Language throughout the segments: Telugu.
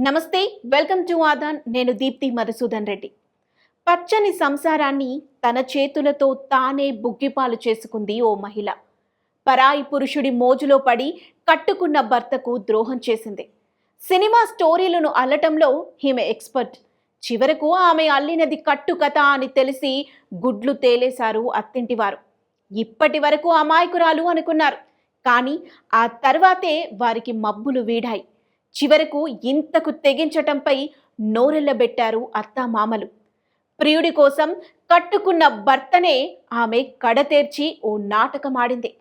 నమస్తే, వెల్కమ్ టు ఆదాన్. నేను దీప్తి మధుసూదన్ రెడ్డి. పచ్చని సంసారాన్ని తన చేతులతో తానే బుగ్గిపాలు చేసుకుంది ఓ మహిళ. పరాయి పురుషుడి మోజులో పడి కట్టుకున్న భర్తకు ద్రోహం చేసింది. సినిమా స్టోరీలను అల్లటంలో ఈమె ఎక్స్పర్ట్. చివరకు ఆమె అల్లినది కట్టుకథ అని తెలిసి గుడ్లు తేలేశారు అత్తింటివారు. ఇప్పటి వరకు అమాయకురాలు అనుకున్నారు, కానీ ఆ తర్వాతే వారికి మబ్బులు వీడాయి. చివరకు ఇంతకు తెగించటంపై నోరెళ్లబెట్టారు అత్తామామలు. ప్రియుడి కోసం కట్టుకున్న భర్తనే ఆమె కడతేర్చి ఓ నాటకమాడింది.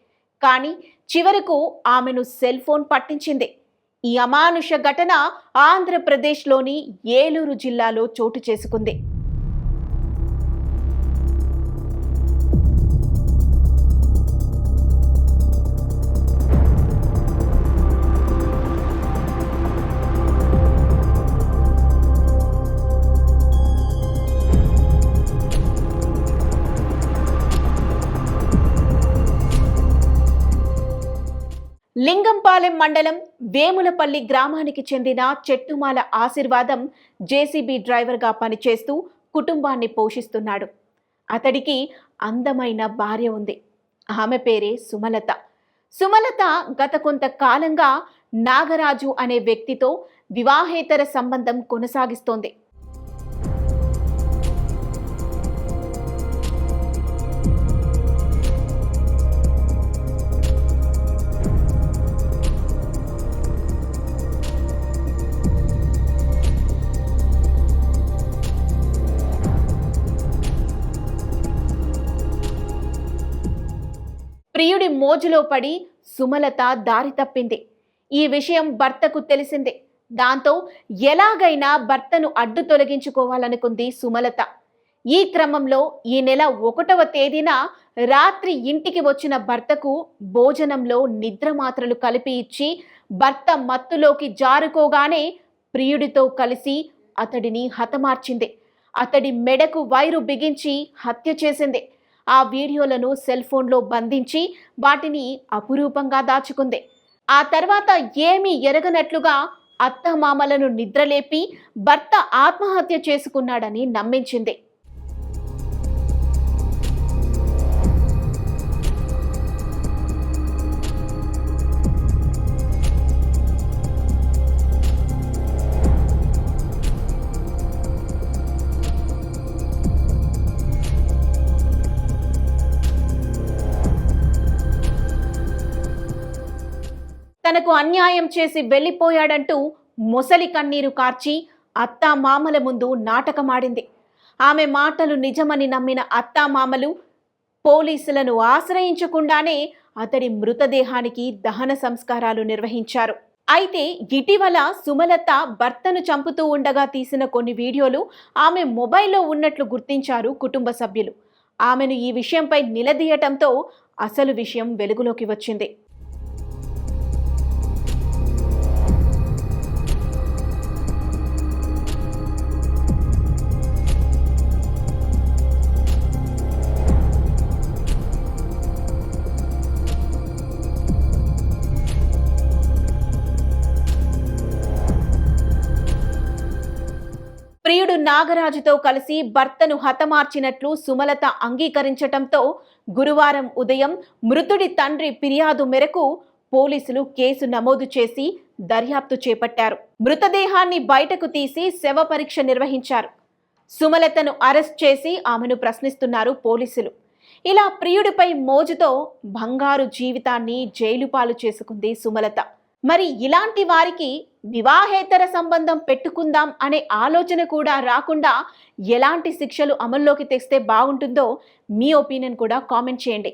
కానీ చివరకు ఆమెను సెల్ ఫోన్ పట్టించింది. ఈ అమానుష ఘటన ఆంధ్రప్రదేశ్లోని ఏలూరు జిల్లాలో చోటు చేసుకుంది. లింగంపాలెం మండలం వేములపల్లి గ్రామానికి చెందిన చెట్టుమాల ఆశీర్వాదం జేసీబీ డ్రైవర్గా పనిచేస్తూ కుటుంబాన్ని పోషిస్తున్నాడు. అతడికి అందమైన భార్య ఉంది. ఆమె పేరే సుమలత. సుమలత గత కొంతకాలంగా నాగరాజు అనే వ్యక్తితో వివాహేతర సంబంధం కొనసాగిస్తోంది. ప్రియుడి మోజులో పడి సుమలత దారి తప్పింది. ఈ విషయం భర్తకు తెలిసిందే. దాంతో ఎలాగైనా భర్తను అడ్డు తొలగించుకోవాలనుకుంది సుమలత. ఈ క్రమంలో ఈ నెల 1వ తేదీన రాత్రి ఇంటికి వచ్చిన భర్తకు భోజనంలో నిద్ర మాత్రలు కలిపి ఇచ్చి భర్త మత్తులోకి జారుకోగానే ప్రియుడితో కలిసి అతడిని హతమార్చింది. అతడి మెడకు వైరు బిగించి హత్య చేసింది. ఆ వీడియోలను సెల్ ఫోన్లో బంధించి వాటిని అపురూపంగా దాచుకుంది. ఆ తర్వాత ఏమీ ఎరగనట్లుగా అత్తమామలను నిద్రలేపి భర్త ఆత్మహత్య చేసుకున్నాడని నమ్మించింది. తనకు అన్యాయం చేసి వెళ్ళిపోయాడంటూ మొసలి కన్నీరు కార్చి అత్తామామల ముందు నాటకమాడింది. ఆమె మాటలు నిజమని నమ్మిన అత్తామామలు పోలీసులను ఆశ్రయించకుండానే అతడి మృతదేహానికి దహన సంస్కారాలు నిర్వహించారు. అయితే ఇటీవల సుమలత భర్తను చంపుతూ ఉండగా తీసిన కొన్ని వీడియోలు ఆమె మొబైల్లో ఉన్నట్లు గుర్తించారు కుటుంబ సభ్యులు. ఆమెను ఈ విషయంపై నిలదీయటంతో అసలు విషయం వెలుగులోకి వచ్చింది. ప్రియుడు నాగరాజుతో కలిసి భర్తను హతమార్చినట్లు సుమలత అంగీకరించటంతో గురువారం ఉదయం మృతుడి తండ్రి ఫిర్యాదు మేరకు పోలీసులు కేసు నమోదు చేసి దర్యాప్తు చేపట్టారు. మృతదేహాన్ని బయటకు తీసి శవ పరీక్ష నిర్వహించారు. సుమలతను అరెస్ట్ చేసి ఆమెను ప్రశ్నిస్తున్నారు పోలీసులు. ఇలా ప్రియుడిపై మోజుతో బంగారు జీవితాన్ని జైలు పాలు చేసుకుంది సుమలత. మరి ఇలాంటి వారికి వివాహేతర సంబంధం పెట్టుకుందాం అనే ఆలోచన కూడా రాకుండా ఎలాంటి శిక్షలు అమల్లోకి తెస్తే బాగుంటుందో మీ ఒపీనియన్ కూడా కామెంట్ చేయండి.